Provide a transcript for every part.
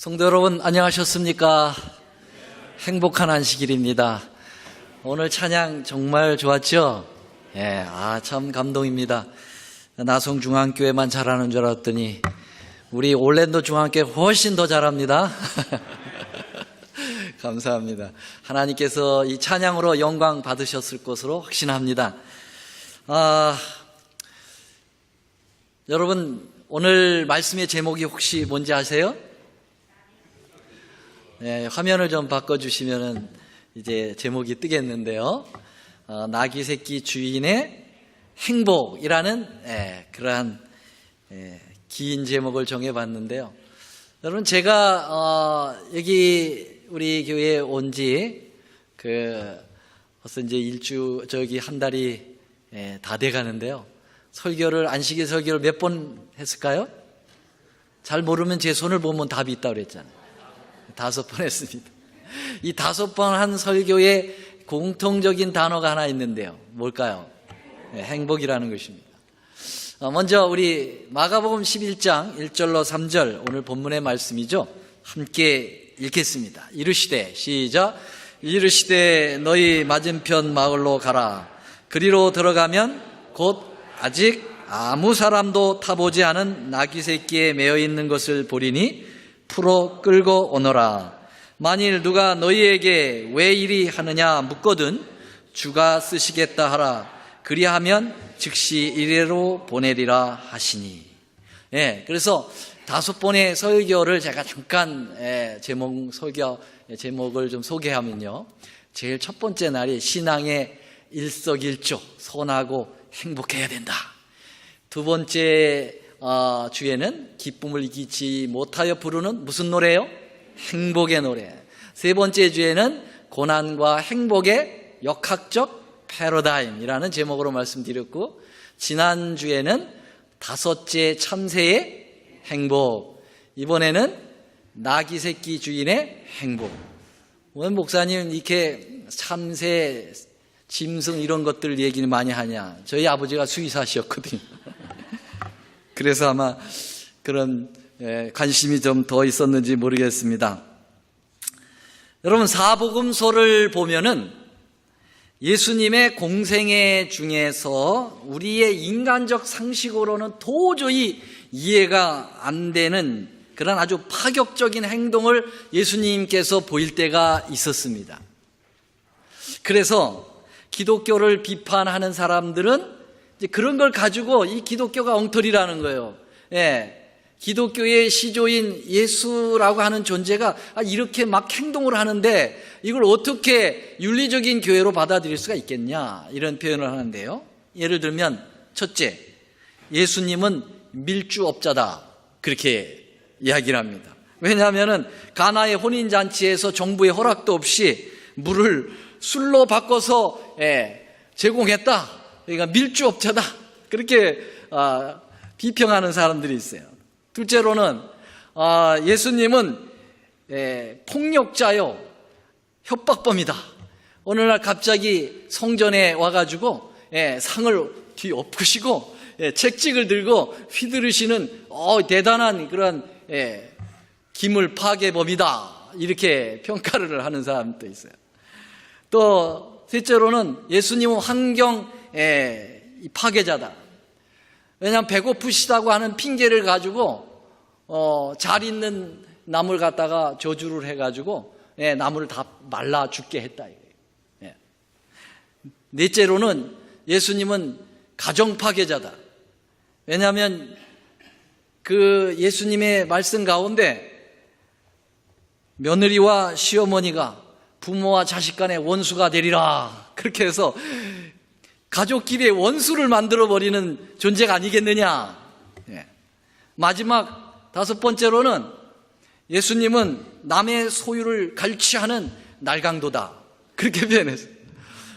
성도 여러분, 안녕하셨습니까? 행복한 안식일입니다. 오늘 찬양 정말 좋았죠? 예, 참 감동입니다. 나성중앙교회만 잘하는 줄 알았더니 우리 올랜도 중앙교회 훨씬 더 잘합니다. 감사합니다. 하나님께서 이 찬양으로 영광 받으셨을 것으로 확신합니다. 여러분, 오늘 말씀의 제목이 혹시 뭔지 아세요? 네, 화면을 좀 바꿔주시면 이제 제목이 뜨겠는데요. 나귀 새끼 주인의 행복이라는 그러한 긴 제목을 정해봤는데요. 여러분, 제가 여기 우리 교회에 온 지 벌써 이제 한 달이 다 돼가는데요. 안식일 설교를 몇 번 했을까요? 잘 모르면 제 손을 보면 답이 있다고 그랬잖아요. 5번 했습니다. 이 5번 한 설교에 공통적인 단어가 하나 있는데요. 뭘까요? 행복이라는 것입니다. 먼저 우리 마가복음 11장 1절로 3절 오늘 본문의 말씀이죠. 함께 읽겠습니다. 이르시되, 시작. 이르시되 너희 맞은편 마을로 가라. 그리로 들어가면 곧 아직 아무 사람도 타보지 않은 나귀 새끼에 매어 있는 것을 보리니 풀어 끌고 오너라. 만일 누가 너희에게 왜 이리 하느냐 묻거든 주가 쓰시겠다 하라. 그리하면 즉시 이래로 보내리라 하시니. 그래서 5번의 설교를 제가 잠깐 제목을 좀 소개하면요. 제일 첫 번째 날이 신앙의 일석일조, 선하고 행복해야 된다. 두 번째 주에는 기쁨을 이기지 못하여 부르는 무슨 노래요? 행복의 노래. 세 번째 주에는 고난과 행복의 역학적 패러다임이라는 제목으로 말씀드렸고, 지난주에는 5째 참새의 행복, 이번에는 나귀 새끼 주인의 행복. 왜 목사님 이렇게 참새, 짐승 이런 것들 얘기를 많이 하냐? 저희 아버지가 수의사시였거든요. 그래서 아마 그런 관심이 좀 더 있었는지 모르겠습니다. 여러분, 사복음서를 보면은 예수님의 공생애 중에서 우리의 인간적 상식으로는 도저히 이해가 안 되는 그런 아주 파격적인 행동을 예수님께서 보일 때가 있었습니다. 그래서 기독교를 비판하는 사람들은 이제 그런 걸 가지고 이 기독교가 엉터리라는 거예요. 기독교의 시조인 예수라고 하는 존재가 이렇게 막 행동을 하는데 이걸 어떻게 윤리적인 교회로 받아들일 수가 있겠냐, 이런 표현을 하는데요. 예를 들면 첫째, 예수님은 밀주업자다, 그렇게 이야기를 합니다. 왜냐하면 가나의 혼인잔치에서 정부의 허락도 없이 물을 술로 바꿔서 제공했다. 그러니까 밀주업자다, 그렇게 비평하는 사람들이 있어요. 둘째로는 예수님은 폭력자요, 협박범이다. 어느 날 갑자기 성전에 와가지고 상을 뒤 엎으시고 책찍을 들고 휘두르시는 대단한 그런 기물 파괴범이다, 이렇게 평가를 하는 사람도 있어요. 또 셋째로는 예수님은 환경 파괴자다. 왜냐하면 배고프시다고 하는 핑계를 가지고 잘 있는 나물 갖다가 저주를 해가지고 나물을 다 말라 죽게 했다. 넷째로는 예수님은 가정 파괴자다. 왜냐하면 그 예수님의 말씀 가운데 며느리와 시어머니가 부모와 자식 간의 원수가 되리라, 그렇게 해서 가족끼리의 원수를 만들어버리는 존재가 아니겠느냐. 마지막 5번째로는 예수님은 남의 소유를 갈취하는 날강도다, 그렇게 표현했어요.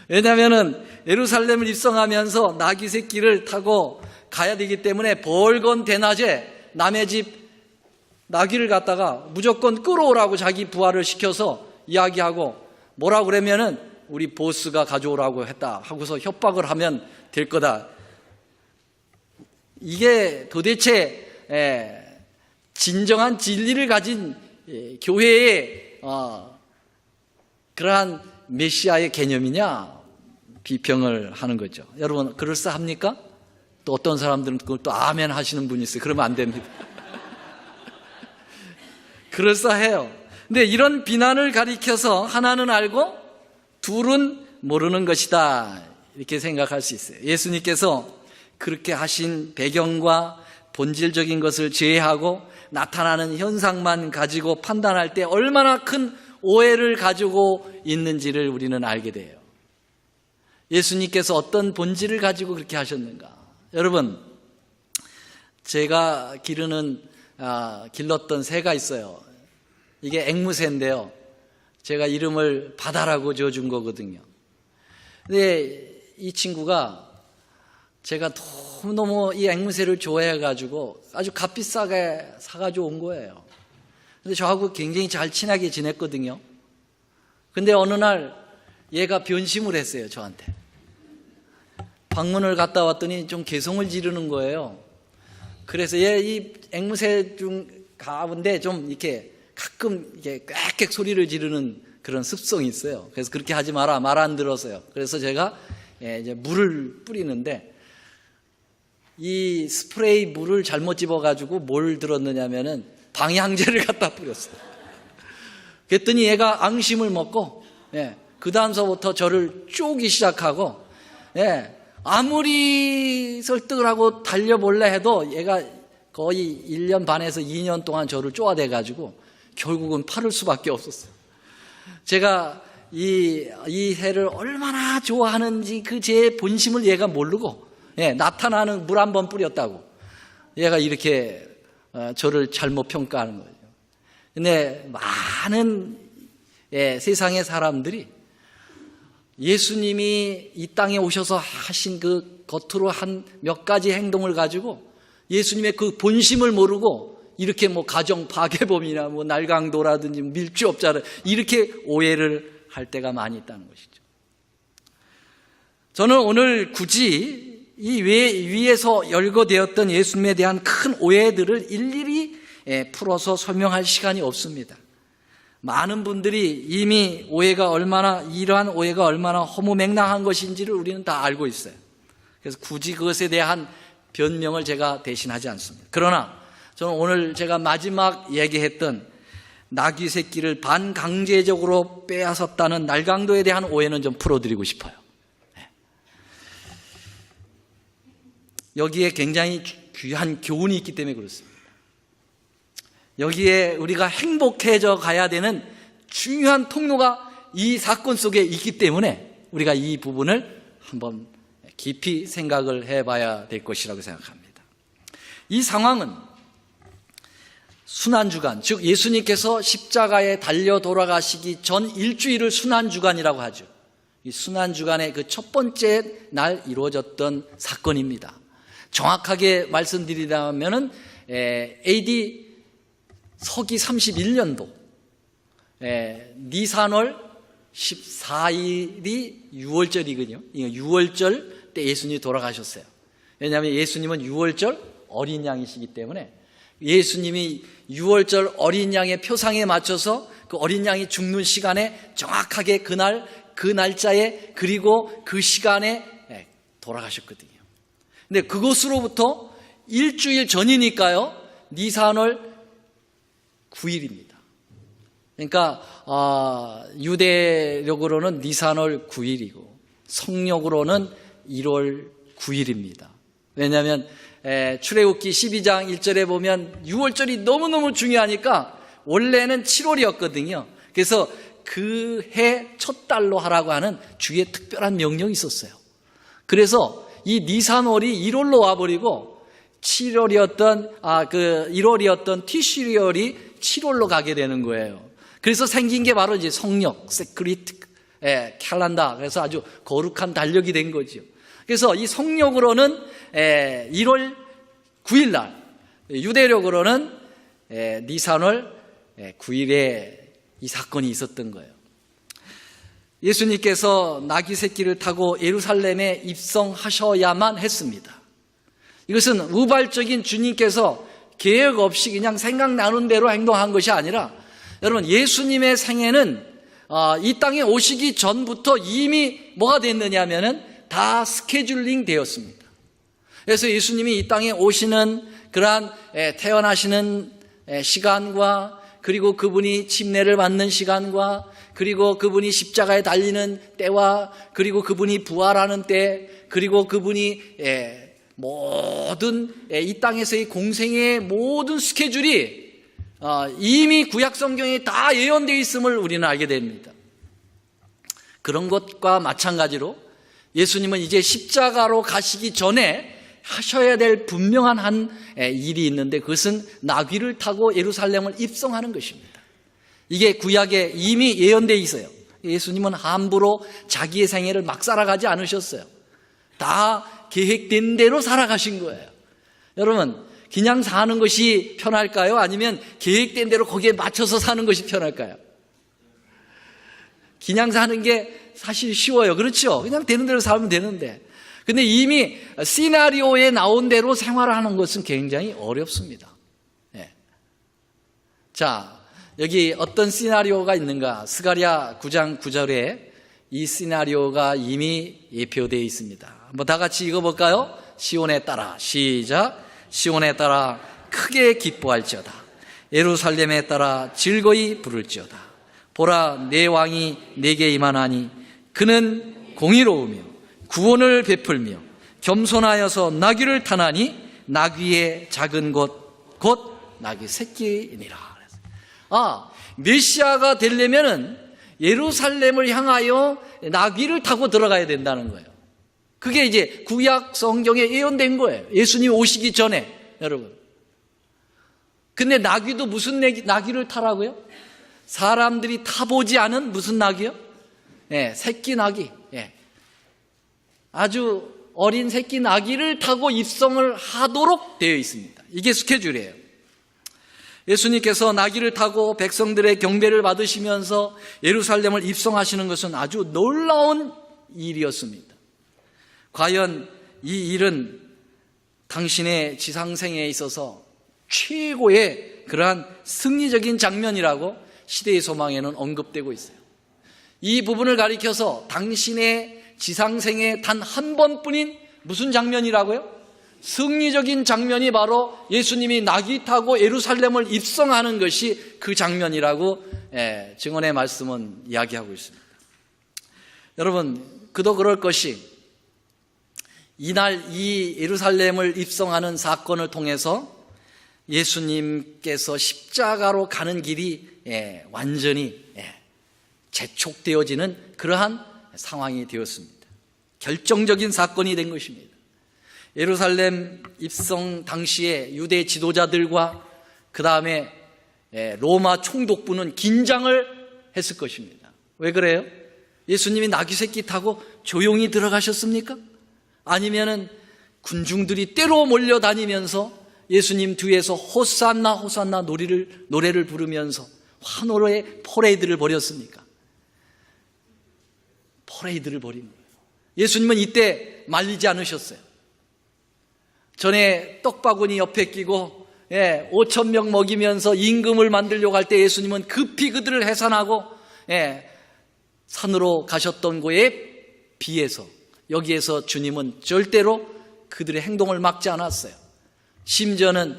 왜냐하면 예루살렘을 입성하면서 나귀 새끼를 타고 가야 되기 때문에 벌건 대낮에 남의 집 나귀를 갖다가 무조건 끌어오라고 자기 부하를 시켜서 이야기하고, 뭐라고 그러면은 우리 보스가 가져오라고 했다 하고서 협박을 하면 될 거다. 이게 도대체 진정한 진리를 가진 교회의 그러한 메시아의 개념이냐 비평을 하는 거죠. 여러분 그럴싸합니까? 또 어떤 사람들은 그걸 또 아멘 하시는 분이 있어요. 그러면 안 됩니다. 그럴싸해요. 근데 이런 비난을 가리켜서 하나는 알고 둘은 모르는 것이다 이렇게 생각할 수 있어요. 예수님께서 그렇게 하신 배경과 본질적인 것을 제외하고 나타나는 현상만 가지고 판단할 때 얼마나 큰 오해를 가지고 있는지를 우리는 알게 돼요. 예수님께서 어떤 본질을 가지고 그렇게 하셨는가? 여러분, 제가 길렀던 새가 있어요. 이게 앵무새인데요. 제가 이름을 바다라고 지어준 거거든요. 근데 이 친구가 제가 너무너무 이 앵무새를 좋아해가지고 아주 값비싸게 사가지고 온 거예요. 근데 저하고 굉장히 잘 친하게 지냈거든요. 근데 어느 날 얘가 변심을 했어요, 저한테. 방문을 갔다 왔더니 좀 개성을 지르는 거예요. 그래서 얘 이 앵무새 중 가운데 좀 이렇게 가끔 이게 꽥꽥 소리를 지르는 그런 습성이 있어요. 그래서 그렇게 하지 마라, 말 안 들어서요. 그래서 제가 이제 물을 뿌리는데 이 스프레이 물을 잘못 집어가지고 뭘 들었느냐면은 방향제를 갖다 뿌렸어요. 그랬더니 얘가 앙심을 먹고, 그 다음서부터 저를 쪼기 시작하고, 아무리 설득을 하고 달려볼래 해도 얘가 거의 1년 반에서 2년 동안 저를 쪼아대가지고 결국은 팔을 수밖에 없었어요. 제가 이 새를 얼마나 좋아하는지 그 제 본심을 얘가 모르고, 나타나는 물 한 번 뿌렸다고 얘가 이렇게 저를 잘못 평가하는 거죠. 근데 많은 세상의 사람들이 예수님이 이 땅에 오셔서 하신 그 겉으로 한 몇 가지 행동을 가지고 예수님의 그 본심을 모르고 이렇게 뭐 가정 파괴범이나 뭐 날강도라든지 밀주업자를 이렇게 오해를 할 때가 많이 있다는 것이죠. 저는 오늘 굳이 이 위에서 열거되었던 예수님에 대한 큰 오해들을 일일이 풀어서 설명할 시간이 없습니다. 많은 분들이 이미 이러한 오해가 얼마나 허무맹랑한 것인지를 우리는 다 알고 있어요. 그래서 굳이 그것에 대한 변명을 제가 대신하지 않습니다. 그러나 저는 오늘 제가 마지막 얘기했던 나귀 새끼를 반강제적으로 빼앗았다는 날강도에 대한 오해는 좀 풀어드리고 싶어요. 여기에 굉장히 귀한 교훈이 있기 때문에 그렇습니다. 여기에 우리가 행복해져 가야 되는 중요한 통로가 이 사건 속에 있기 때문에 우리가 이 부분을 한번 깊이 생각을 해봐야 될 것이라고 생각합니다. 이 상황은 순환주간, 즉 예수님께서 십자가에 달려 돌아가시기 전 일주일을 순환주간이라고 하죠. 이 순환주간의 그 첫 번째 날 이루어졌던 사건입니다. 정확하게 말씀드리자면은 AD 서기 31년도 니산월 14일이 6월절이거든요. 6월절 때 예수님이 돌아가셨어요. 왜냐하면 예수님은 6월절 어린 양이시기 때문에 예수님이 6월절 어린 양의 표상에 맞춰서 그 어린 양이 죽는 시간에 정확하게 그날 그 날짜에 그리고 그 시간에 돌아가셨거든요. 근데 그것으로부터 일주일 전이니까요, 니산월 9일입니다. 그러니까 유대력으로는 니산월 9일이고 성력으로는 1월 9일입니다. 왜냐하면 출애굽기 12장 1절에 보면 6월절이 너무너무 중요하니까 원래는 7월이었거든요. 그래서 그 해 첫 달로 하라고 하는 주의 특별한 명령이 있었어요. 그래서 이 니산월이 1월로 와버리고 1월이었던 티슈리얼이 7월로 가게 되는 거예요. 그래서 생긴 게 바로 이제 성력, 세크리트, 캘란다. 그래서 아주 거룩한 달력이 된 거죠. 그래서 이 성력으로는 1월 9일 날, 유대력으로는 니산월 9일에 이 사건이 있었던 거예요. 예수님께서 나귀 새끼를 타고 예루살렘에 입성하셔야만 했습니다. 이것은 우발적인 주님께서 계획 없이 그냥 생각나는 대로 행동한 것이 아니라 여러분, 예수님의 생애는 이 땅에 오시기 전부터 이미 뭐가 됐느냐 하면은 다 스케줄링 되었습니다. 그래서 예수님이 이 땅에 오시는 그러한 태어나시는 시간과, 그리고 그분이 침례를 받는 시간과, 그리고 그분이 십자가에 달리는 때와, 그리고 그분이 부활하는 때, 그리고 그분이 모든 이 땅에서의 공생의 모든 스케줄이 이미 구약 성경에 다 예언되어 있음을 우리는 알게 됩니다. 그런 것과 마찬가지로 예수님은 이제 십자가로 가시기 전에 하셔야 될 분명한 한 일이 있는데, 그것은 나귀를 타고 예루살렘을 입성하는 것입니다. 이게 구약에 이미 예언되어 있어요. 예수님은 함부로 자기의 생애를 막 살아가지 않으셨어요. 다 계획된 대로 살아가신 거예요. 여러분, 그냥 사는 것이 편할까요? 아니면 계획된 대로 거기에 맞춰서 사는 것이 편할까요? 그냥 사는 게 사실 쉬워요. 그렇죠? 그냥 되는 대로 살면 되는데. 근데 이미 시나리오에 나온 대로 생활하는 것은 굉장히 어렵습니다. 네. 자, 여기 어떤 시나리오가 있는가? 스가랴 9장 9절에 이 시나리오가 이미 예표되어 있습니다. 한번 다 같이 읽어볼까요? 시온에 따라, 시작. 시온에 따라 크게 기뻐할지어다. 예루살렘에 따라 즐거이 부를지어다. 보라, 내 왕이 내게 임하나니 그는 공의로우며 구원을 베풀며 겸손하여서 나귀를 타나니 나귀의 작은 것 곧 나귀 새끼이니라. 메시아가 되려면은 예루살렘을 향하여 나귀를 타고 들어가야 된다는 거예요. 그게 이제 구약 성경에 예언된 거예요. 예수님이 오시기 전에, 여러분. 근데 나귀도 무슨 나귀를 타라고요? 사람들이 타보지 않은 무슨 나귀요? 새끼 나귀. 아주 어린 새끼 나귀를 타고 입성을 하도록 되어 있습니다. 이게 스케줄이에요. 예수님께서 나귀를 타고 백성들의 경배를 받으시면서 예루살렘을 입성하시는 것은 아주 놀라운 일이었습니다. 과연 이 일은 당신의 지상생애에 있어서 최고의 그러한 승리적인 장면이라고 시대의 소망에는 언급되고 있어요. 이 부분을 가리켜서 당신의 지상생애 단 한 번뿐인 무슨 장면이라고요? 승리적인 장면이 바로 예수님이 나귀 타고 예루살렘을 입성하는 것이 그 장면이라고 증언의 말씀은 이야기하고 있습니다. 여러분, 그도 그럴 것이 이날 이 예루살렘을 입성하는 사건을 통해서 예수님께서 십자가로 가는 길이 완전히 재촉되어지는 그러한 상황이 되었습니다. 결정적인 사건이 된 것입니다. 예루살렘 입성 당시에 유대 지도자들과 그 다음에 로마 총독부는 긴장을 했을 것입니다. 왜 그래요? 예수님이 나귀 새끼 타고 조용히 들어가셨습니까? 아니면은 군중들이 때로 몰려다니면서 예수님 뒤에서 호산나 호산나 노래를 부르면서 환호의 퍼레이드를 벌였습니까? 퍼레이드를 벌인 거예요. 예수님은 이때 말리지 않으셨어요. 전에 떡바구니 옆에 끼고 5,000명 먹이면서 임금을 만들려고 할 때 예수님은 급히 그들을 해산하고 산으로 가셨던 거에 비해서 여기에서 주님은 절대로 그들의 행동을 막지 않았어요. 심지어는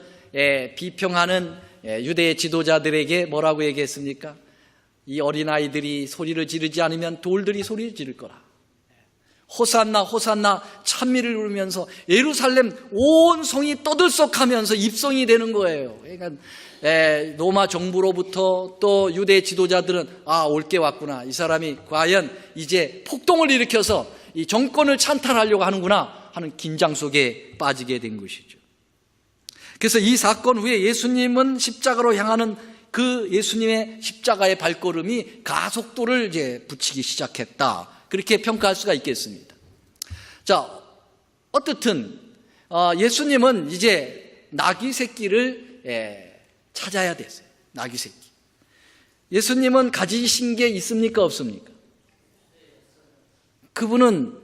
비평하는 유대 지도자들에게 뭐라고 얘기했습니까? 이 어린아이들이 소리를 지르지 않으면 돌들이 소리를 지를 거라. 호산나 호산나 찬미를 부르면서 예루살렘 온 성이 떠들썩하면서 입성이 되는 거예요. 그러니까 로마 정부로부터 또 유대 지도자들은 올 게 왔구나. 이 사람이 과연 이제 폭동을 일으켜서 이 정권을 찬탈하려고 하는구나 하는 긴장 속에 빠지게 된 것이죠. 그래서 이 사건 후에 예수님은 십자가로 향하는 그 예수님의 십자가의 발걸음이 가속도를 이제 붙이기 시작했다. 그렇게 평가할 수가 있겠습니다. 자, 어떻든 예수님은 이제 나귀 새끼를 찾아야 됐어요. 나귀 새끼. 예수님은 가지신 게 있습니까? 없습니까? 그분은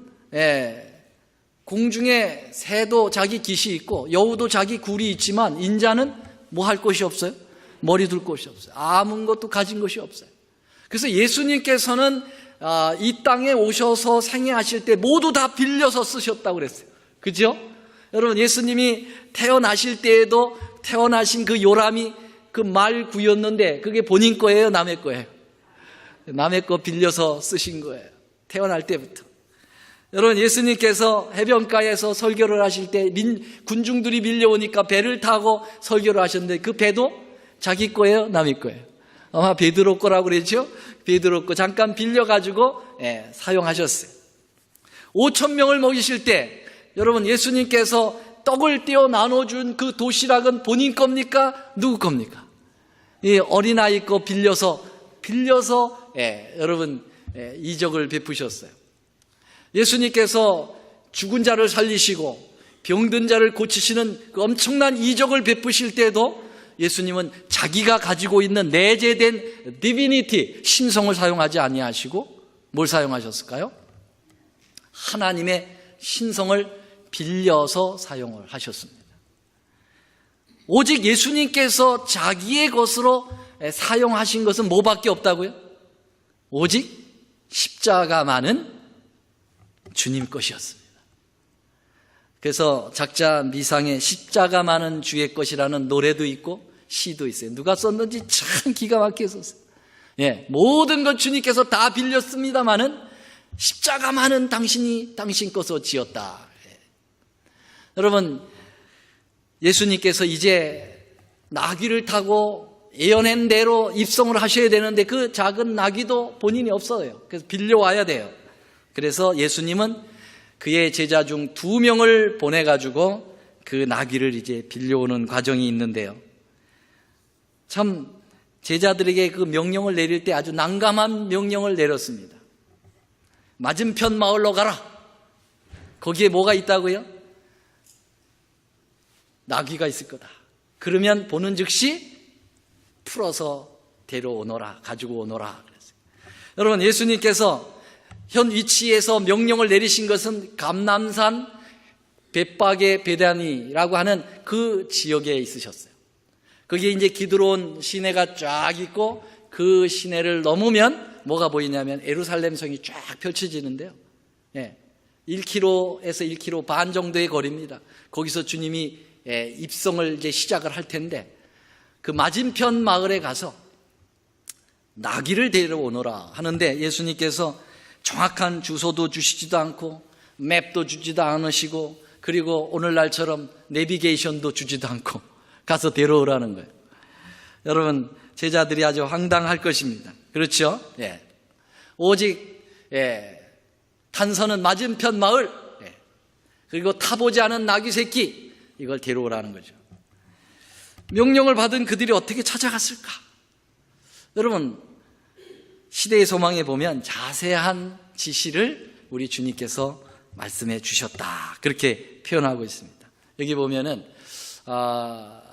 공중에 새도 자기 깃이 있고 여우도 자기 굴이 있지만 인자는 뭐 할 것이 없어요? 머리 둘 곳이 없어요. 아무 것도 가진 것이 없어요. 그래서 예수님께서는 이 땅에 오셔서 생애하실 때 모두 다 빌려서 쓰셨다고 그랬어요. 그죠? 여러분, 예수님이 태어나실 때에도 태어나신 그 요람이 그 말 구였는데 그게 본인 거예요, 남의 거예요? 남의 거 빌려서 쓰신 거예요. 태어날 때부터. 여러분, 예수님께서 해변가에서 설교를 하실 때 군중들이 밀려오니까 배를 타고 설교를 하셨는데 그 배도 자기 거예요, 남의 거예요? 아마 베드로 거라고 그랬죠? 베드로 거 잠깐 빌려가지고 사용하셨어요. 5,000명을 먹이실 때 여러분, 예수님께서 떡을 떼어 나눠준 그 도시락은 본인 겁니까? 누구 겁니까? 이 어린아이 거 빌려서 여러분 이적을 베푸셨어요. 예수님께서 죽은 자를 살리시고 병든 자를 고치시는 그 엄청난 이적을 베푸실 때도 예수님은 자기가 가지고 있는 내재된 디비니티, 신성을 사용하지 아니하시고 뭘 사용하셨을까요? 하나님의 신성을 빌려서 사용을 하셨습니다. 오직 예수님께서 자기의 것으로 사용하신 것은 뭐밖에 없다고요? 오직 십자가만은 주님 것이었습니다. 그래서 작자 미상에 십자가만은 주의 것이라는 노래도 있고 시도 있어요. 누가 썼는지 참 기가 막히게 썼어요. 모든 것 주님께서 다 빌렸습니다마는 십자가만은 당신 것으로 지었다. 여러분, 예수님께서 이제 나귀를 타고 예언한 대로 입성을 하셔야 되는데 그 작은 나귀도 본인이 없어요. 그래서 빌려와야 돼요. 그래서 예수님은 그의 제자 중 2명을 보내가지고 그 나귀를 이제 빌려오는 과정이 있는데요. 참 제자들에게 그 명령을 내릴 때 아주 난감한 명령을 내렸습니다. 맞은편 마을로 가라. 거기에 뭐가 있다고요? 나귀가 있을 거다. 그러면 보는 즉시 풀어서 데려오너라, 가지고 오너라 그랬어요. 여러분, 예수님께서 현 위치에서 명령을 내리신 것은 감람산 벳박의 베다니라고 하는 그 지역에 있으셨어요. 거기에 이제 기드론 시내가 쫙 있고 그 시내를 넘으면 뭐가 보이냐면 예루살렘 성이 쫙 펼쳐지는데요. 1km에서 1km 반 정도의 거리입니다. 거기서 주님이 입성을 이제 시작을 할 텐데 그 맞은편 마을에 가서 나귀를 데려오너라 하는데 예수님께서 정확한 주소도 주시지도 않고 맵도 주지도 않으시고 그리고 오늘날처럼 내비게이션도 주지도 않고 가서 데려오라는 거예요. 여러분, 제자들이 아주 황당할 것입니다. 그렇죠? 오직 단서는 맞은편 마을, 그리고 타보지 않은 나귀 새끼, 이걸 데려오라는 거죠. 명령을 받은 그들이 어떻게 찾아갔을까? 여러분, 시대의 소망에 보면 자세한 지시를 우리 주님께서 말씀해 주셨다, 그렇게 표현하고 있습니다. 여기 보면은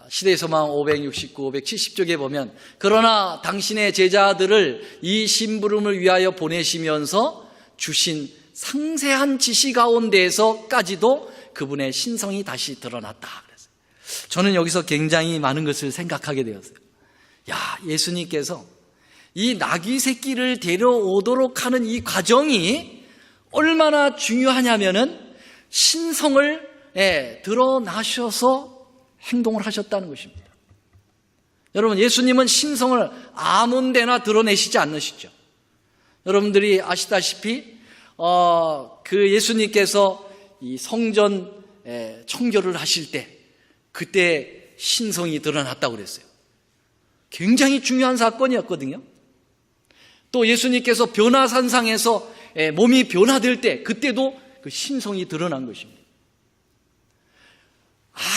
시대의 소망 569, 570쪽에 보면 그러나 당신의 제자들을 이 심부름을 위하여 보내시면서 주신 상세한 지시 가운데에서까지도 그분의 신성이 다시 드러났다. 그래서 저는 여기서 굉장히 많은 것을 생각하게 되었어요. 예수님께서 이 나귀 새끼를 데려오도록 하는 이 과정이 얼마나 중요하냐면은 신성을 드러나셔서 행동을 하셨다는 것입니다. 여러분, 예수님은 신성을 아무 데나 드러내시지 않으시죠. 여러분들이 아시다시피 그 예수님께서 이 성전 청결을 하실 때 그때 신성이 드러났다고 그랬어요. 굉장히 중요한 사건이었거든요. 또 예수님께서 변화산상에서 몸이 변화될 때 그때도 그 신성이 드러난 것입니다.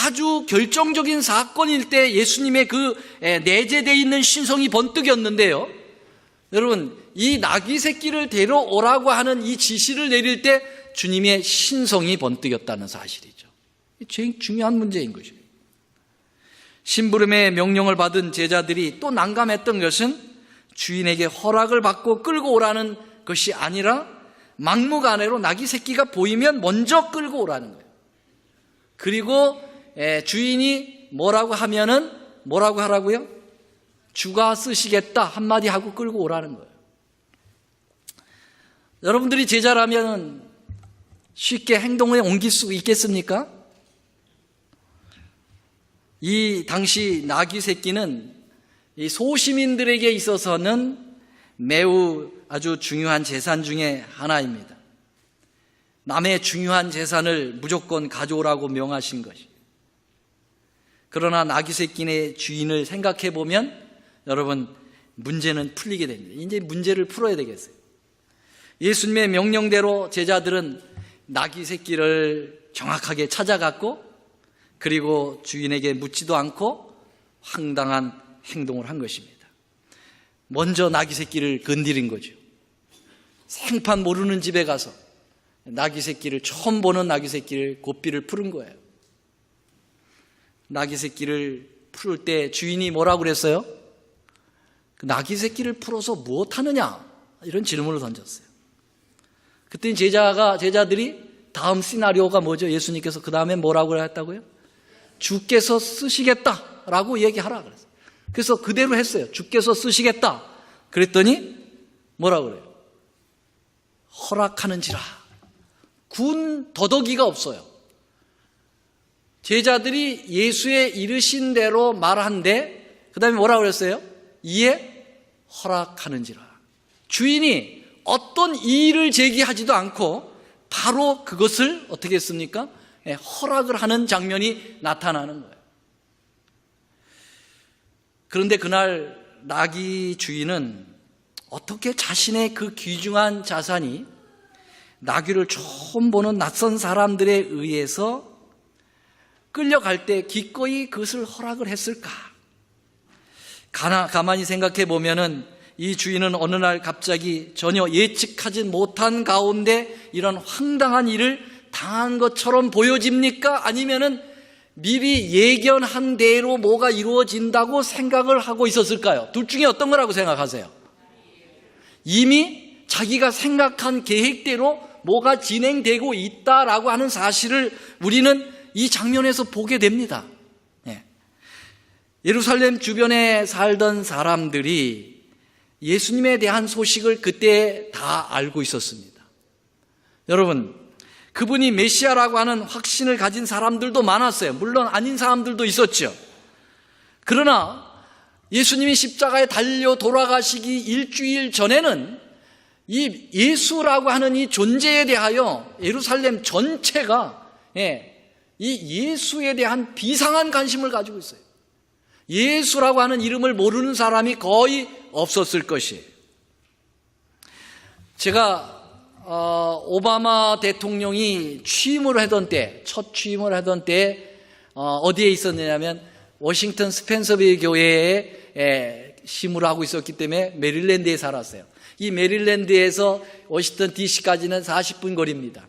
아주 결정적인 사건일 때 예수님의 그 내재되어 있는 신성이 번뜩였는데요. 여러분, 이 나귀 새끼를 데려오라고 하는 이 지시를 내릴 때 주님의 신성이 번뜩였다는 사실이죠. 제일 중요한 문제인 것입니다. 심부름의 명령을 받은 제자들이 또 난감했던 것은 주인에게 허락을 받고 끌고 오라는 것이 아니라 막무가내로 나귀 새끼가 보이면 먼저 끌고 오라는 거예요. 그리고 주인이 뭐라고 하면은 뭐라고 하라고요? 주가 쓰시겠다 한마디 하고 끌고 오라는 거예요. 여러분들이 제자라면 쉽게 행동에 옮길 수 있겠습니까? 이 당시 나귀 새끼는 이 소시민들에게 있어서는 매우 아주 중요한 재산 중에 하나입니다. 남의 중요한 재산을 무조건 가져오라고 명하신 것이. 그러나 나귀 새끼의 주인을 생각해 보면 여러분 문제는 풀리게 됩니다. 이제 문제를 풀어야 되겠어요. 예수님의 명령대로 제자들은 나귀 새끼를 정확하게 찾아갔고 그리고 주인에게 묻지도 않고 황당한 행동을 한 것입니다. 먼저 나귀 새끼를 건드린 거죠. 생판 모르는 집에 가서 나귀 새끼를 처음 보는 나귀 새끼를 고삐를 풀은 거예요. 나귀 새끼를 풀 때 주인이 뭐라고 그랬어요? 그 나귀 새끼를 풀어서 무엇하느냐? 이런 질문을 던졌어요. 그때 제자들이 다음 시나리오가 뭐죠? 예수님께서 그 다음에 뭐라고 했다고요? 주께서 쓰시겠다라고 얘기하라 그랬어요. 그래서 그대로 했어요. 주께서 쓰시겠다. 그랬더니 뭐라고 그래요? 허락하는지라. 군 더더기가 없어요. 제자들이 예수의 이르신 대로 말한데 그 다음에 뭐라고 그랬어요? 이에 허락하는지라. 주인이 어떤 이의를 제기하지도 않고 바로 그것을 어떻게 했습니까? 허락을 하는 장면이 나타나는 거예요. 그런데 그날 나귀 주인은 어떻게 자신의 그 귀중한 자산이 나귀를 처음 보는 낯선 사람들에 의해서 끌려갈 때 기꺼이 그것을 허락을 했을까? 가만히 생각해 보면은 이 주인은 어느 날 갑자기 전혀 예측하지 못한 가운데 이런 황당한 일을 당한 것처럼 보여집니까? 아니면은 미리 예견한 대로 뭐가 이루어진다고 생각을 하고 있었을까요? 둘 중에 어떤 거라고 생각하세요? 이미 자기가 생각한 계획대로 뭐가 진행되고 있다라고 하는 사실을 우리는 이 장면에서 보게 됩니다. 예루살렘 주변에 살던 사람들이 예수님에 대한 소식을 그때 다 알고 있었습니다. 여러분, 그분이 메시아라고 하는 확신을 가진 사람들도 많았어요. 물론 아닌 사람들도 있었죠. 그러나 예수님이 십자가에 달려 돌아가시기 일주일 전에는 이 예수라고 하는 이 존재에 대하여 예루살렘 전체가 이 예수에 대한 비상한 관심을 가지고 있어요. 예수라고 하는 이름을 모르는 사람이 거의 없었을 것이에요. 제가 오바마 대통령이 취임을 하던 때, 첫 취임을 하던 때 어디에 있었느냐면 워싱턴 스펜서빌 교회에 심을 하고 있었기 때문에 메릴랜드에 살았어요. 이 메릴랜드에서 워싱턴 DC까지는 40분 거리입니다.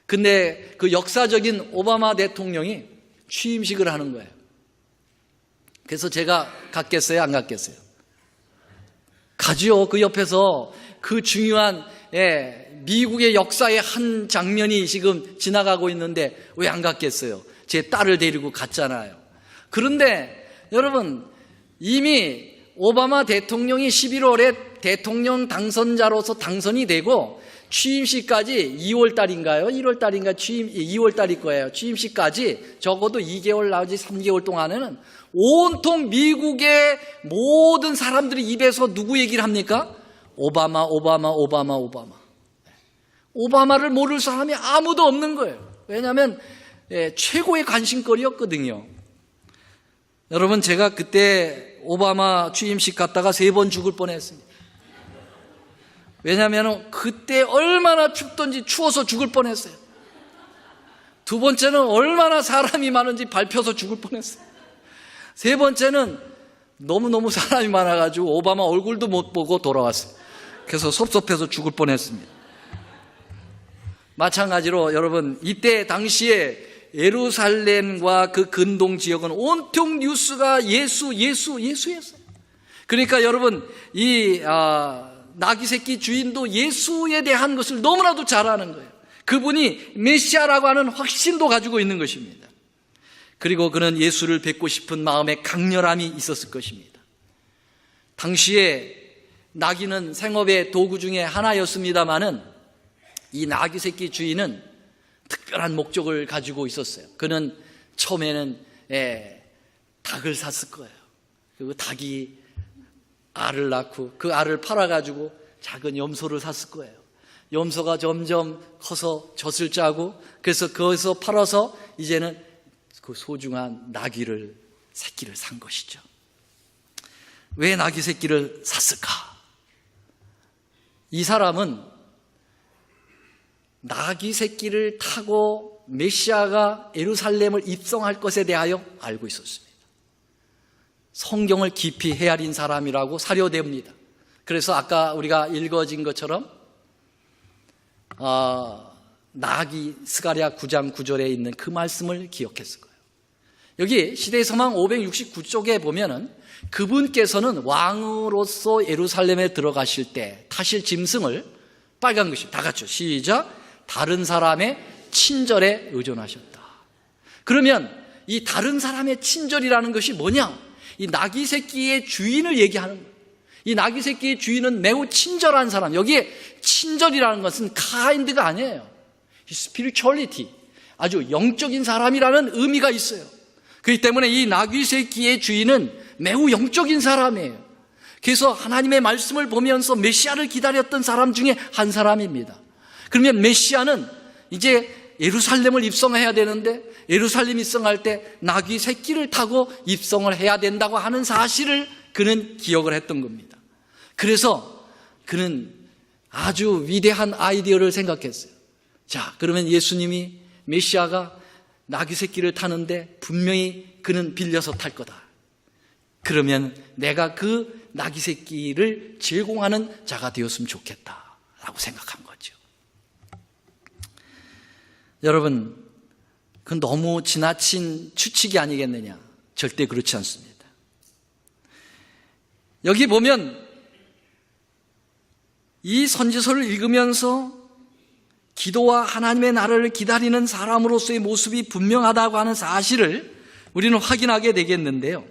근데 그 역사적인 오바마 대통령이 취임식을 하는 거예요. 그래서 제가 갔겠어요? 안 갔겠어요? 가죠. 그 옆에서 그 중요한 미국의 역사의 한 장면이 지금 지나가고 있는데 왜 안 갔겠어요? 제 딸을 데리고 갔잖아요. 그런데 여러분, 이미 오바마 대통령이 11월에 대통령 당선자로서 당선이 되고 취임식까지 2월 달인가요? 1월 달인가 2월 달일 거예요. 취임식까지 적어도 2개월 나오지 3개월 동안에는 온통 미국의 모든 사람들이 입에서 누구 얘기를 합니까? 오바마. 오바마를 모를 사람이 아무도 없는 거예요. 왜냐하면 최고의 관심거리였거든요. 여러분, 제가 그때 오바마 취임식 갔다가 3번 죽을 뻔했습니다. 왜냐하면 그때 얼마나 춥던지 추워서 죽을 뻔했어요. 두 번째는 얼마나 사람이 많은지 밟혀서 죽을 뻔했어요. 세 번째는 너무너무 사람이 많아가지고 오바마 얼굴도 못 보고 돌아왔어요. 그래서 섭섭해서 죽을 뻔했습니다. 마찬가지로 여러분, 이때 당시에 예루살렘과 그 근동 지역은 온통 뉴스가 예수였어요. 그러니까 여러분, 이 나귀 새끼 주인도 예수에 대한 것을 너무나도 잘 아는 거예요. 그분이 메시아라고 하는 확신도 가지고 있는 것입니다. 그리고 그는 예수를 뵙고 싶은 마음에 강렬함이 있었을 것입니다. 당시에 나귀는 생업의 도구 중에 하나였습니다마는 이 나귀 새끼 주인은 특별한 목적을 가지고 있었어요. 그는 처음에는 닭을 샀을 거예요. 그리고 닭이 알을 낳고 그 알을 팔아가지고 작은 염소를 샀을 거예요. 염소가 점점 커서 젖을 짜고 그래서 거기서 팔아서 이제는 그 소중한 나귀를 새끼를 산 것이죠. 왜 나귀 새끼를 샀을까? 이 사람은 나귀 새끼를 타고 메시아가 예루살렘을 입성할 것에 대하여 알고 있었습니다. 성경을 깊이 헤아린 사람이라고 사료됩니다. 그래서 아까 우리가 읽어진 것처럼 나귀 스가랴 9장 9절에 있는 그 말씀을 기억했을 거예요. 여기 시대의 서망 569쪽에 보면은 그분께서는 왕으로서 예루살렘에 들어가실 때 타실 짐승을 빨간 것이 다 같이 시작 다른 사람의 친절에 의존하셨다. 그러면 이 다른 사람의 친절이라는 것이 뭐냐? 이 나귀 새끼의 주인을 얘기하는 거예요. 이 나귀 새끼의 주인은 매우 친절한 사람. 여기에 친절이라는 것은 kind가 아니에요. spirituality, 아주 영적인 사람이라는 의미가 있어요. 그렇기 때문에 이 나귀 새끼의 주인은 매우 영적인 사람이에요. 그래서 하나님의 말씀을 보면서 메시아를 기다렸던 사람 중에 한 사람입니다. 그러면 메시아는 이제 예루살렘을 입성해야 되는데 예루살렘 입성할 때 나귀 새끼를 타고 입성을 해야 된다고 하는 사실을 그는 기억을 했던 겁니다. 그래서 그는 아주 위대한 아이디어를 생각했어요. 자, 그러면 예수님이 메시아가 나귀 새끼를 타는데 분명히 그는 빌려서 탈 거다. 그러면 내가 그 나귀 새끼를 제공하는 자가 되었으면 좋겠다라고 생각한 거죠. 여러분, 그건 너무 지나친 추측이 아니겠느냐? 절대 그렇지 않습니다. 여기 보면 이 선지서를 읽으면서 기도와 하나님의 나라를 기다리는 사람으로서의 모습이 분명하다고 하는 사실을 우리는 확인하게 되겠는데요.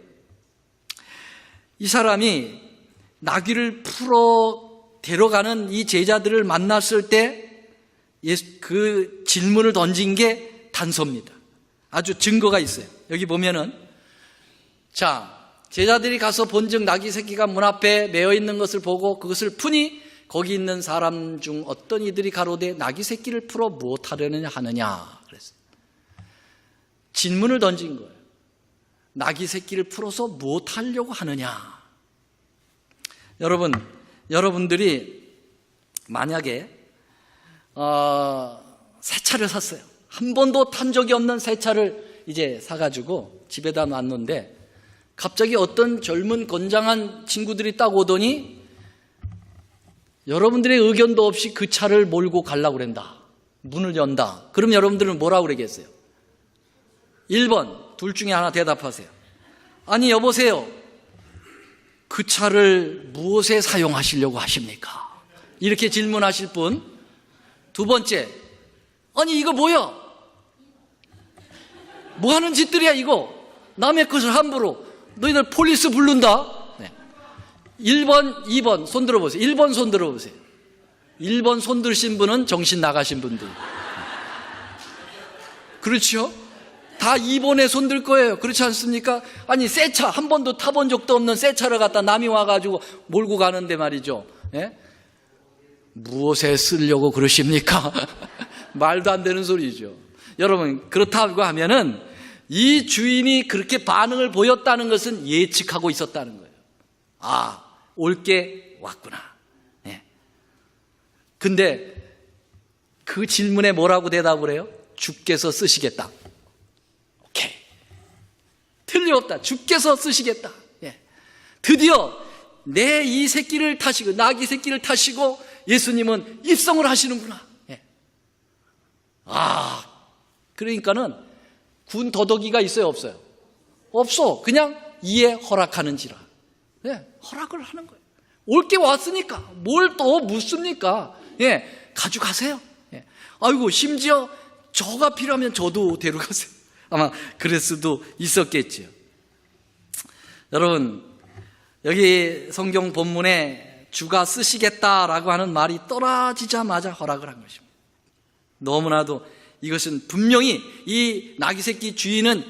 이 사람이 나귀를 풀어 데려가는 이 제자들을 만났을 때 그 질문을 던진 게 단서입니다. 아주 증거가 있어요. 여기 보면은 자, 제자들이 가서 본즉 나귀 새끼가 문 앞에 메어 있는 것을 보고 그것을 푸니 거기 있는 사람 중 어떤 이들이 가로되 나귀 새끼를 풀어 무엇하려느냐 하느냐 그랬어요. 질문을 던진 거예요. 나귀 새끼를 풀어서 무엇하려고 하느냐. 여러분들이 만약에 새 차를 샀어요. 한 번도 탄 적이 없는 새 차를 이제 사가지고 집에다 놨는데 갑자기 어떤 젊은 건장한 친구들이 딱 오더니 여러분들의 의견도 없이 그 차를 몰고 가려고 그런다. 문을 연다. 그럼 여러분들은 뭐라고 그러겠어요? 1번, 둘 중에 하나 대답하세요. 아니 여보세요. 그 차를 무엇에 사용하시려고 하십니까? 이렇게 질문하실 분. 두 번째, 아니 이거 뭐야? 뭐 하는 짓들이야 이거? 남의 것을 함부로 너희들 폴리스 부른다? 네. 1번, 2번 손 들어보세요. 1번 손 들어보세요. 1번 손 들신 분은 정신 나가신 분들. 그렇죠? 다 2번에 손 들 거예요. 그렇지 않습니까? 아니 새 차 한 번도 타본 적도 없는 새 차를 갖다 남이 와가지고 몰고 가는데 말이죠. 예? 무엇에 쓰려고 그러십니까? 말도 안 되는 소리죠. 여러분 그렇다고 하면은 이 주인이 그렇게 반응을 보였다는 것은 예측하고 있었다는 거예요. 아, 올 게 왔구나. 예. 근데 그 질문에 뭐라고 대답을 해요? 주께서 쓰시겠다. 오케이. 틀림없다. 주께서 쓰시겠다. 예. 드디어 내 이 새끼를 타시고 나귀 새끼를 타시고 예수님은 입성을 하시는구나. 예. 아, 그러니까는 군 더덕이가 있어요, 없어요? 없어. 그냥 이에 허락하는지라. 예, 허락을 하는 거예요. 올 게 왔으니까 뭘 또 묻습니까? 예, 가져가세요. 예. 아이고 심지어 저가 필요하면 저도 데려가세요. 아마 그럴 수도 있었겠죠. 여러분, 여기 성경 본문에 주가 쓰시겠다라고 하는 말이 떨어지자마자 허락을 한 것입니다. 너무나도 이것은 분명히 이 나귀 새끼 주인은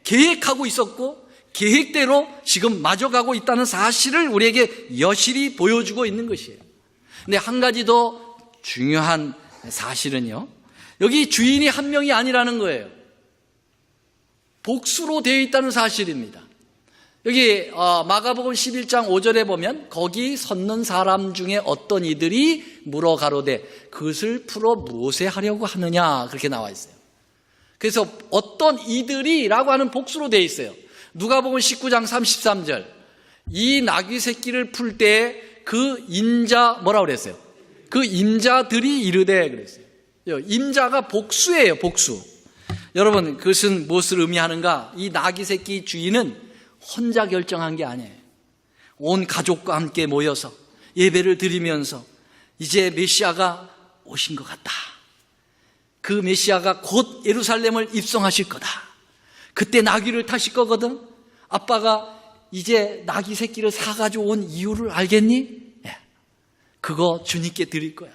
계획하고 있었고 계획대로 지금 맞아가고 있다는 사실을 우리에게 여실히 보여주고 있는 것이에요. 근데 한 가지 더 중요한 사실은요, 여기 주인이 한 명이 아니라는 거예요. 복수로 되어 있다는 사실입니다. 여기 마가복음 11장 5절에 보면 거기 섰는 사람 중에 어떤 이들이 물어 가로되 그것을 풀어 무엇에 하려고 하느냐, 그렇게 나와 있어요. 그래서 어떤 이들이라고 하는 복수로 되어 있어요. 누가복음 19장 33절, 이 나귀 새끼를 풀 때 그 임자 뭐라고 그랬어요? 그 임자들이 이르되 그랬어요. 임자가 복수예요, 복수. 여러분, 그것은 무엇을 의미하는가? 이 나귀 새끼 주인은 혼자 결정한 게 아니에요. 온 가족과 함께 모여서 예배를 드리면서 이제 메시아가 오신 것 같다. 그 메시아가 곧 예루살렘을 입성하실 거다. 그때 나귀를 타실 거거든. 아빠가 이제 나귀 새끼를 사가지고 온 이유를 알겠니? 그거 주님께 드릴 거야.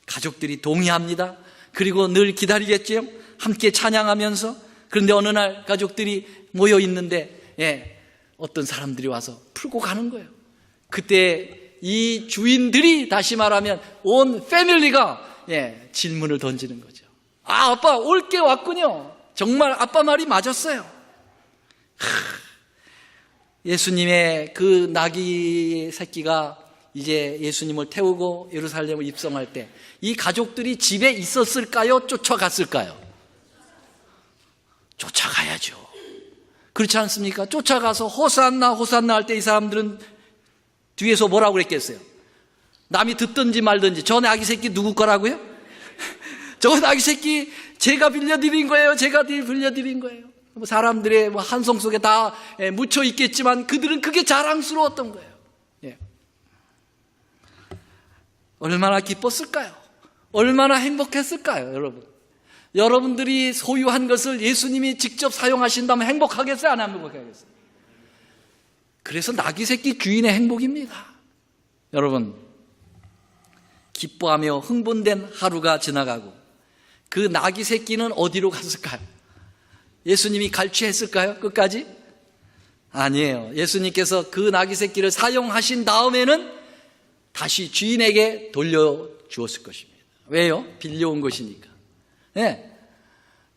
가족들이 동의합니다. 그리고 늘 기다리겠지요. 함께 찬양하면서. 그런데 어느 날 가족들이 모여 있는데 어떤 사람들이 와서 풀고 가는 거예요. 그때 이 주인들이, 다시 말하면 온 패밀리가 질문을 던지는 거죠. 아, 아빠 올 게 왔군요. 정말 아빠 말이 맞았어요. 예수님의 그 나귀 새끼가 이제 예수님을 태우고 예루살렘을 입성할 때 이 가족들이 집에 있었을까요? 쫓아갔을까요? 쫓아가야죠. 그렇지 않습니까? 쫓아가서 호산나 호산나 할 때 이 사람들은 뒤에서 뭐라고 그랬겠어요? 남이 듣든지 말든지 저 나귀 새끼 누구 거라고요? 저 나귀 새끼 제가 빌려드린 거예요. 제가 빌려드린 거예요. 사람들의 한성 속에 다 묻혀 있겠지만 그들은 그게 자랑스러웠던 거예요. 얼마나 기뻤을까요? 얼마나 행복했을까요, 여러분? 여러분들이 소유한 것을 예수님이 직접 사용하신다면 행복하겠어요? 안 행복하겠어요? 그래서 나귀 새끼 주인의 행복입니다. 여러분, 기뻐하며 흥분된 하루가 지나가고 그 나귀 새끼는 어디로 갔을까요? 예수님이 갈취했을까요? 끝까지? 아니에요. 예수님께서 그 나귀 새끼를 사용하신 다음에는 다시 주인에게 돌려주었을 것입니다. 왜요? 빌려온 것이니까.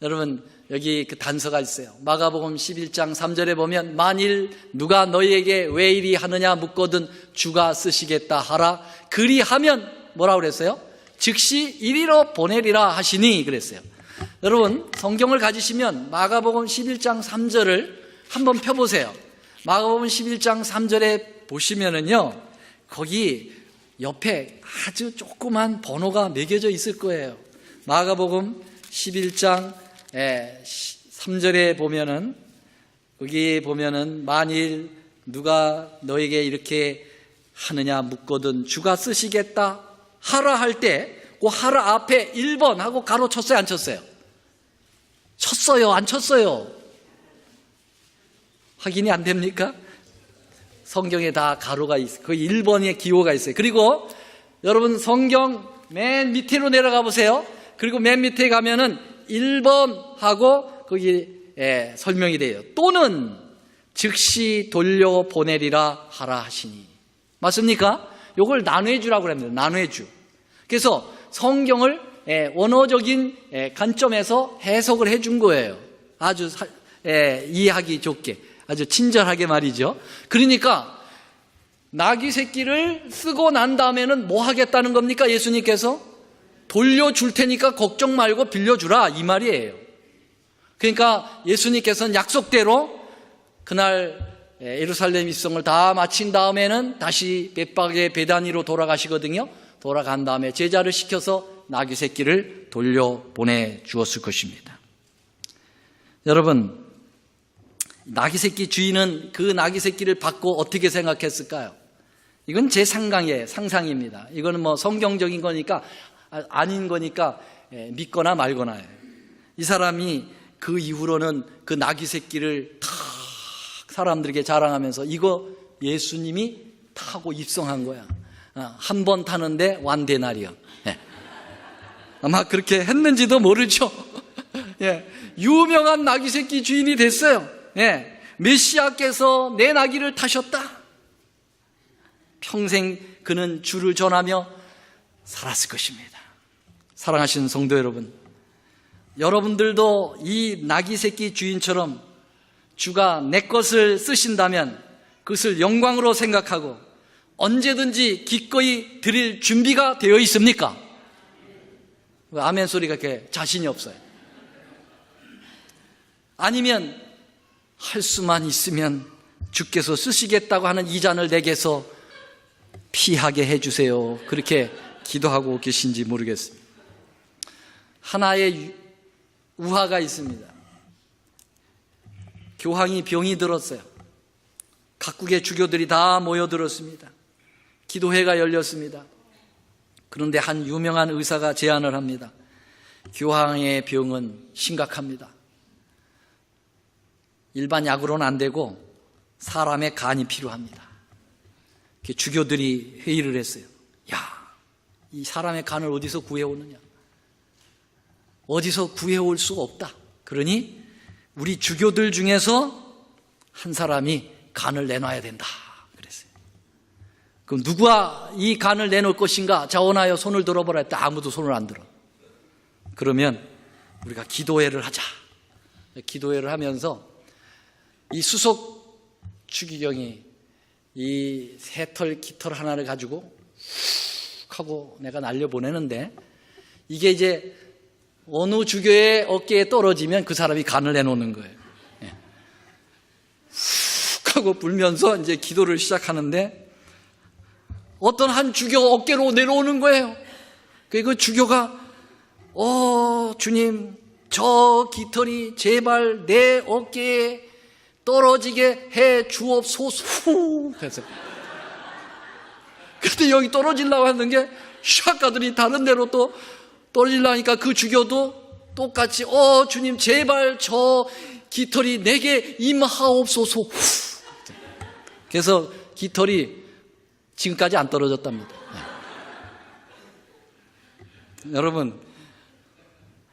여러분, 여기 그 단서가 있어요. 마가복음 11장 3절에 보면 만일 누가 너희에게 왜 이리 하느냐 묻거든 주가 쓰시겠다 하라. 그리하면 뭐라고 그랬어요? 즉시 이리로 보내리라 하시니 그랬어요. 여러분, 성경을 가지시면 마가복음 11장 3절을 한번 펴보세요. 마가복음 11장 3절에 보시면은요, 거기 옆에 아주 조그만 번호가 매겨져 있을 거예요. 마가복음 11장 3절에 보면은, 거기 보면은 만일 누가 너에게 이렇게 하느냐 묻거든 주가 쓰시겠다 하라 할 때 그 하라 앞에 1번 하고 가로 쳤어요, 안 쳤어요? 쳤어요, 안 쳤어요? 확인이 안 됩니까? 성경에 다 가로가 있어요. 그 1번의 기호가 있어요. 그리고 여러분 성경 맨 밑으로 내려가 보세요. 그리고 맨 밑에 가면은 1번 하고 거기 설명이 돼요. 또는 즉시 돌려보내리라 하라 하시니. 맞습니까? 요걸 나눠주라고 합니다. 나눠주. 그래서 성경을 원어적인 관점에서 해석을 해준 거예요. 아주 이해하기 좋게, 아주 친절하게 말이죠. 그러니까 나귀 새끼를 쓰고 난 다음에는 뭐 하겠다는 겁니까? 예수님께서 돌려줄 테니까 걱정 말고 빌려주라, 이 말이에요. 그러니까 예수님께서는 약속대로 그날 예루살렘 입성을 다 마친 다음에는 다시 벳박의 베다니로 돌아가시거든요. 돌아간 다음에 제자를 시켜서 나귀 새끼를 돌려보내 주었을 것입니다. 여러분, 나귀 새끼 주인은 그 나귀 새끼를 받고 어떻게 생각했을까요? 이건 제 상상입니다. 이거는 뭐 성경적인 거니까, 아닌 거니까 믿거나 말거나예요. 이 사람이 그 이후로는 그 나귀 새끼를 탁 사람들에게 자랑하면서 이거 예수님이 타고 입성한 거야. 한 번 타는데 완데나리온. 예. 아마 그렇게 했는지도 모르죠. 예. 유명한 나귀 새끼 주인이 됐어요. 예. 메시아께서 내 나귀를 타셨다. 평생 그는 주를 전하며 살았을 것입니다. 사랑하시는 성도 여러분, 여러분들도 이 나귀 새끼 주인처럼 주가 내 것을 쓰신다면 그것을 영광으로 생각하고 언제든지 기꺼이 드릴 준비가 되어 있습니까? 왜 아멘 소리가 이렇게 자신이 없어요? 아니면 할 수만 있으면 주께서 쓰시겠다고 하는 이 잔을 내게서 피하게 해주세요, 그렇게 기도하고 계신지 모르겠습니다. 하나의 우화가 있습니다. 교황이 병이 들었어요. 각국의 주교들이 다 모여들었습니다. 기도회가 열렸습니다. 그런데 한 유명한 의사가 제안을 합니다. 교황의 병은 심각합니다. 일반 약으로는 안 되고 사람의 간이 필요합니다. 주교들이 회의를 했어요. 이 사람의 간을 어디서 구해오느냐? 어디서 구해올 수가 없다. 그러니 우리 주교들 중에서 한 사람이 간을 내놔야 된다 그랬어요. 그럼 누가 이 간을 내놓을 것인가? 자원하여 손을 들어보라 했다. 아무도 손을 안 들어. 그러면 우리가 기도회를 하자. 기도회를 하면서 이 수석 추기경이 이 새털 깃털 하나를 가지고 훅 하고 내가 날려보내는데 이게 이제 어느 주교의 어깨에 떨어지면 그 사람이 간을 내놓는 거예요. 훅 하고 불면서 이제 기도를 시작하는데 어떤 한 주교 어깨로 내려오는 거예요. 그 주교가 주님, 저 깃털이 제발 내 어깨에 떨어지게 해 주옵소서. 그래서 그때 여기 떨어지려고 하는 게 샥 가더니 다른 데로 또 떨어지려니까 그 주교도 똑같이 주님 제발 저 깃털이 내게 임하옵소서. 그래서 깃털이 지금까지 안 떨어졌답니다. 여러분,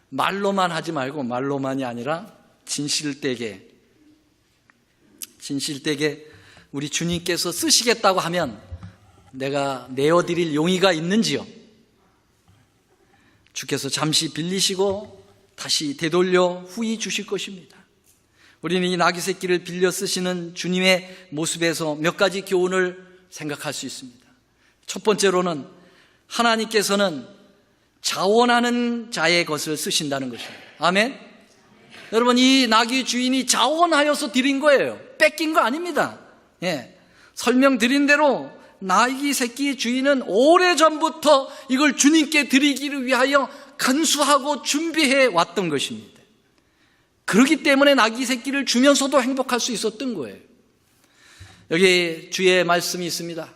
말로만 하지 말고 말로만이 아니라 진실되게 우리 주님께서 쓰시겠다고 하면 내가 내어드릴 용의가 있는지요? 주께서 잠시 빌리시고 다시 되돌려 후히 주실 것입니다. 우리는 이 나귀 새끼를 빌려 쓰시는 주님의 모습에서 몇 가지 교훈을 생각할 수 있습니다. 첫 번째로는 하나님께서는 자원하는 자의 것을 쓰신다는 것입니다. 아멘? 여러분, 이 나귀 주인이 자원하여서 드린 거예요. 뺏긴 거 아닙니다. 설명드린 대로 나귀 새끼 주인은 오래전부터 이걸 주님께 드리기를 위하여 간수하고 준비해 왔던 것입니다. 그렇기 때문에 나귀 새끼를 주면서도 행복할 수 있었던 거예요. 여기 주의 말씀이 있습니다.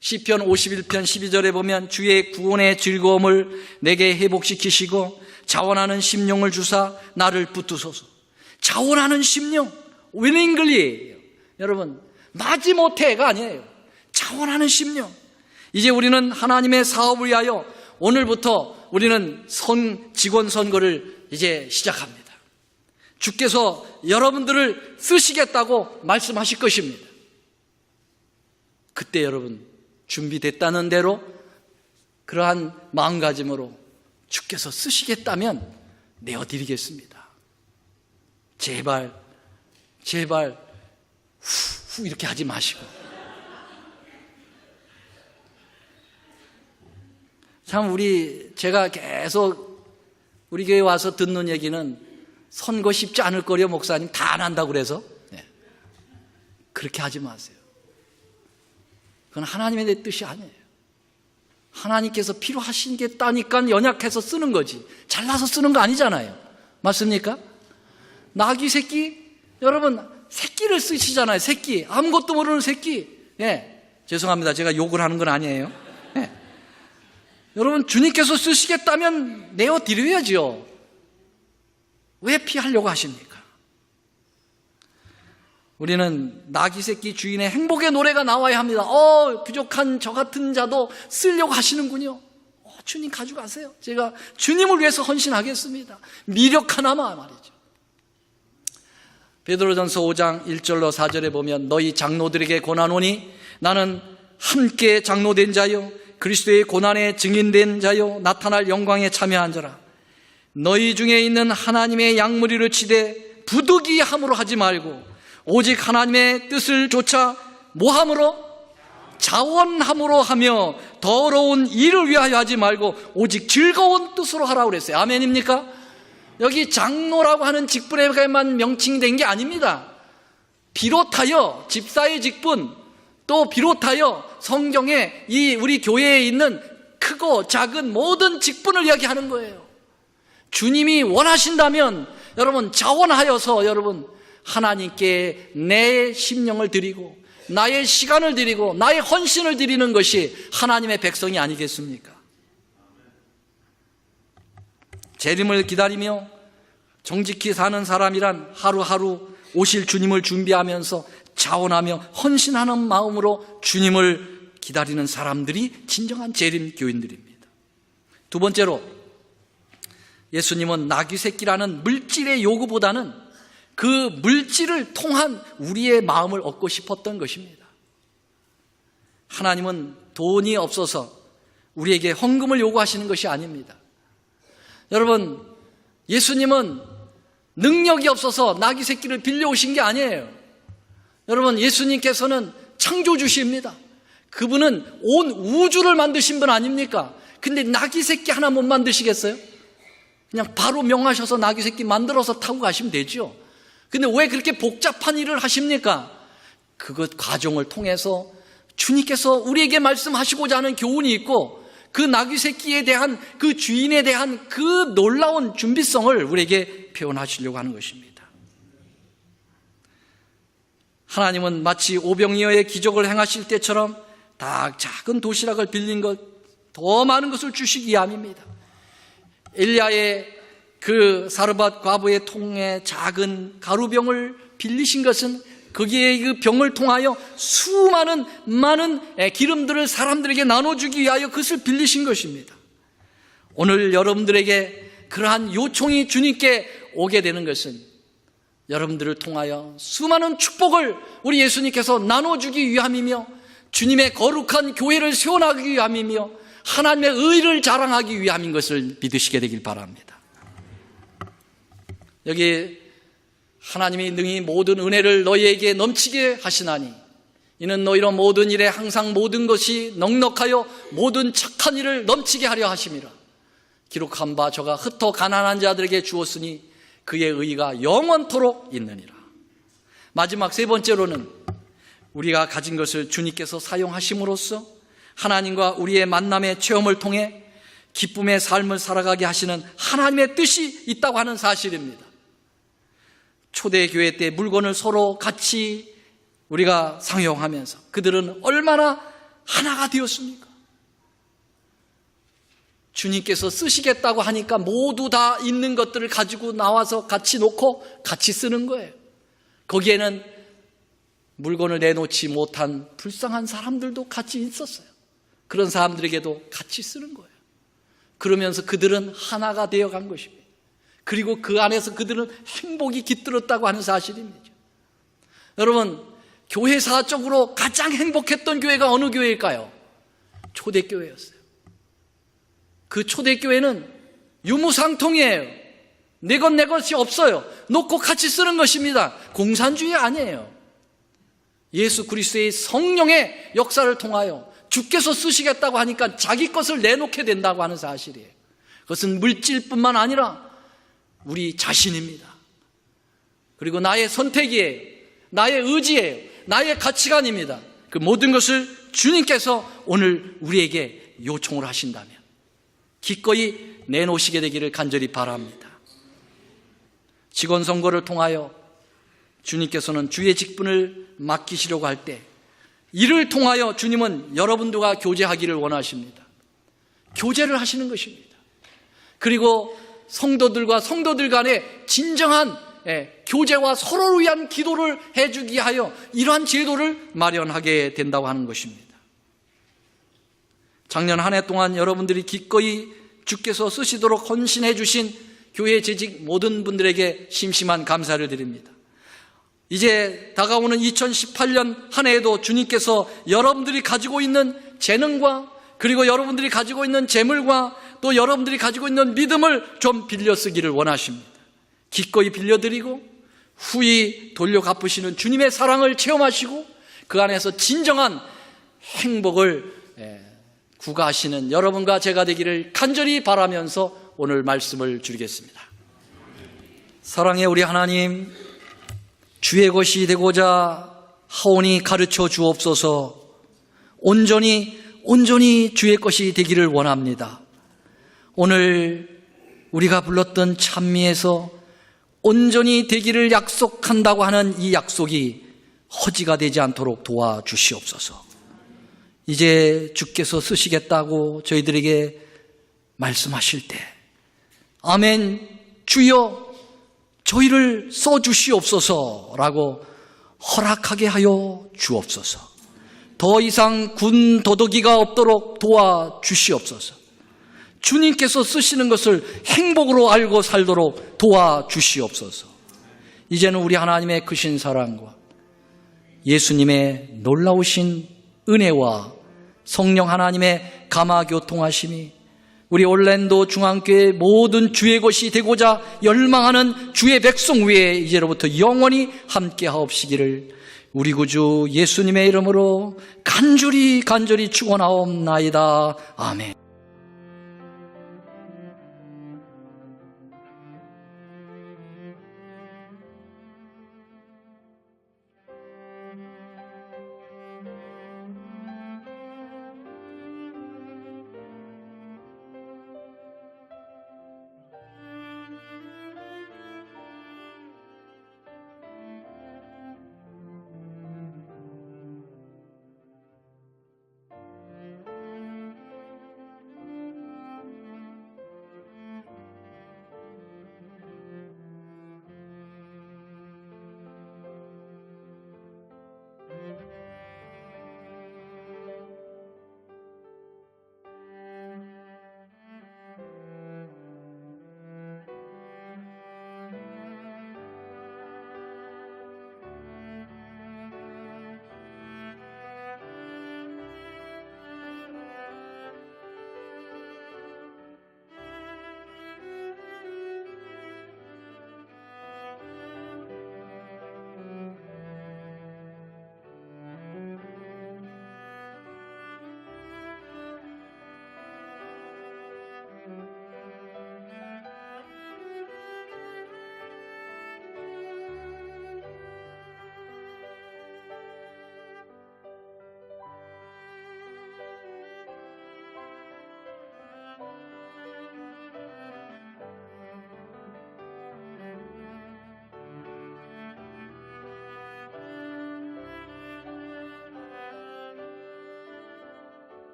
시편 51편 12절에 보면 주의 구원의 즐거움을 내게 회복시키시고 자원하는 심령을 주사 나를 붙드소서. 자원하는 심령, willingly예요. 여러분, 마지못해가 아니에요. 자원하는 심령. 이제 우리는 하나님의 사업을 위하여 오늘부터 우리는 직원 선거를 이제 시작합니다. 주께서 여러분들을 쓰시겠다고 말씀하실 것입니다. 그때 여러분 준비됐다는 대로 그러한 마음가짐으로 주께서 쓰시겠다면 내어드리겠습니다. 제발 후 이렇게 하지 마시고. 참 제가 계속 우리 교회 와서 듣는 얘기는 선거 쉽지 않을 거려 목사님 다 안 한다고 그래서 그렇게 하지 마세요. 그건 하나님의 뜻이 아니에요. 하나님께서 필요하시겠다니까 연약해서 쓰는 거지 잘나서 쓰는 거 아니잖아요. 맞습니까? 나귀 새끼, 여러분 새끼를 쓰시잖아요. 새끼, 아무것도 모르는 새끼. 죄송합니다. 제가 욕을 하는 건 아니에요. 여러분 주님께서 쓰시겠다면 내어드려야죠. 왜 피하려고 하십니까? 우리는 나귀 새끼 주인의 행복의 노래가 나와야 합니다. 부족한 저 같은 자도 쓰려고 하시는군요. 주님 가져가세요. 제가 주님을 위해서 헌신하겠습니다. 미력 하나만 말이죠. 베드로전서 5장 1절로 4절에 보면 너희 장로들에게 권하노니 나는 함께 장로된 자요 그리스도의 고난에 증인된 자요 나타날 영광에 참여한 자라. 너희 중에 있는 하나님의 양무리를 치되 부득이함으로 하지 말고 오직 하나님의 뜻을 조차 뭐함으로? 자원함으로 하며 더러운 일을 위하여 하지 말고 오직 즐거운 뜻으로 하라고 그랬어요. 아멘입니까? 여기 장로라고 하는 직분에만 명칭이 된 게 아닙니다. 비롯하여 집사의 직분, 또 비롯하여 성경에 이 우리 교회에 있는 크고 작은 모든 직분을 이야기하는 거예요. 주님이 원하신다면 여러분 자원하여서 여러분 하나님께 내 심령을 드리고 나의 시간을 드리고 나의 헌신을 드리는 것이 하나님의 백성이 아니겠습니까? 재림을 기다리며 정직히 사는 사람이란 하루하루 오실 주님을 준비하면서 자원하며 헌신하는 마음으로 주님을 기다리는 사람들이 진정한 재림 교인들입니다. 두 번째로 예수님은 나귀 새끼라는 물질의 요구보다는 그 물질을 통한 우리의 마음을 얻고 싶었던 것입니다. 하나님은 돈이 없어서 우리에게 헌금을 요구하시는 것이 아닙니다. 여러분, 예수님은 능력이 없어서 나귀 새끼를 빌려오신 게 아니에요. 여러분, 예수님께서는 창조주십니다. 그분은 온 우주를 만드신 분 아닙니까? 근데 나귀 새끼 하나 못 만드시겠어요? 그냥 바로 명하셔서 나귀 새끼 만들어서 타고 가시면 되죠. 근데 왜 그렇게 복잡한 일을 하십니까? 그것 과정을 통해서 주님께서 우리에게 말씀하시고자 하는 교훈이 있고 그 나귀 새끼에 대한 그 주인에 대한 그 놀라운 준비성을 우리에게 표현하시려고 하는 것입니다. 하나님은 마치 오병이어의 기적을 행하실 때처럼 다 작은 도시락을 빌린 것, 더 많은 것을 주시기 위함입니다. 엘리야의 그 사르밧 과부의 통에 작은 가루병을 빌리신 것은 거기에 그 병을 통하여 수많은 많은 기름들을 사람들에게 나눠주기 위하여 그것을 빌리신 것입니다. 오늘 여러분들에게 그러한 요청이 주님께 오게 되는 것은 여러분들을 통하여 수많은 축복을 우리 예수님께서 나눠주기 위함이며 주님의 거룩한 교회를 세워나가기 위함이며 하나님의 의를 자랑하기 위함인 것을 믿으시게 되길 바랍니다. 여기 하나님이 능히 모든 은혜를 너희에게 넘치게 하시나니 이는 너희로 모든 일에 항상 모든 것이 넉넉하여 모든 착한 일을 넘치게 하려 하심이라. 기록한 바 저가 흩어 가난한 자들에게 주었으니 그의 의가 영원토록 있느니라. 마지막 세 번째로는 우리가 가진 것을 주님께서 사용하심으로써 하나님과 우리의 만남의 체험을 통해 기쁨의 삶을 살아가게 하시는 하나님의 뜻이 있다고 하는 사실입니다. 초대교회 때 물건을 서로 같이 우리가 상용하면서 그들은 얼마나 하나가 되었습니까? 주님께서 쓰시겠다고 하니까 모두 다 있는 것들을 가지고 나와서 같이 놓고 같이 쓰는 거예요. 거기에는 물건을 내놓지 못한 불쌍한 사람들도 같이 있었어요. 그런 사람들에게도 같이 쓰는 거예요. 그러면서 그들은 하나가 되어간 것입니다. 그리고 그 안에서 그들은 행복이 깃들었다고 하는 사실입니다. 여러분, 교회사적으로 가장 행복했던 교회가 어느 교회일까요? 초대교회였어요. 그 초대교회는 유무상통이에요. 내 것 내 것이 없어요. 놓고 같이 쓰는 것입니다. 공산주의 아니에요. 예수 그리스도의 성령의 역사를 통하여 주께서 쓰시겠다고 하니까 자기 것을 내놓게 된다고 하는 사실이에요. 그것은 물질뿐만 아니라 우리 자신입니다. 그리고 나의 선택이에요. 나의 의지예요. 나의 가치관입니다. 그 모든 것을 주님께서 오늘 우리에게 요청을 하신다면 기꺼이 내놓으시게 되기를 간절히 바랍니다. 직원 선거를 통하여 주님께서는 주의 직분을 맡기시려고 할 때 이를 통하여 주님은 여러분들과 교제하기를 원하십니다. 교제를 하시는 것입니다. 그리고 성도들과 성도들 간에 진정한 교제와 서로를 위한 기도를 해주기 하여 이러한 제도를 마련하게 된다고 하는 것입니다. 작년 한 해 동안 여러분들이 기꺼이 주께서 쓰시도록 헌신해 주신 교회 재직 모든 분들에게 심심한 감사를 드립니다. 이제 다가오는 2018년 한 해에도 주님께서 여러분들이 가지고 있는 재능과 그리고 여러분들이 가지고 있는 재물과 또 여러분들이 가지고 있는 믿음을 좀 빌려 쓰기를 원하십니다. 기꺼이 빌려드리고 후히 돌려 갚으시는 주님의 사랑을 체험하시고 그 안에서 진정한 행복을 구가하시는 여러분과 제가 되기를 간절히 바라면서 오늘 말씀을 드리겠습니다. 사랑의 우리 하나님, 주의 것이 되고자 하오니 가르쳐 주옵소서. 온전히 주의 것이 되기를 원합니다. 오늘 우리가 불렀던 찬미에서 온전히 되기를 약속한다고 하는 이 약속이 허지가 되지 않도록 도와주시옵소서. 이제 주께서 쓰시겠다고 저희들에게 말씀하실 때 아멘, 주여 저희를 써주시옵소서라고 허락하게 하여 주옵소서. 더 이상 군 도덕이가 없도록 도와주시옵소서. 주님께서 쓰시는 것을 행복으로 알고 살도록 도와주시옵소서. 이제는 우리 하나님의 크신 사랑과 예수님의 놀라우신 은혜와 성령 하나님의 감화교통하심이 우리 올랜도 중앙교회 모든 주의 것이 되고자 열망하는 주의 백성 위에 이제로부터 영원히 함께하옵시기를 우리 구주 예수님의 이름으로 간절히 축원하옵나이다. 아멘.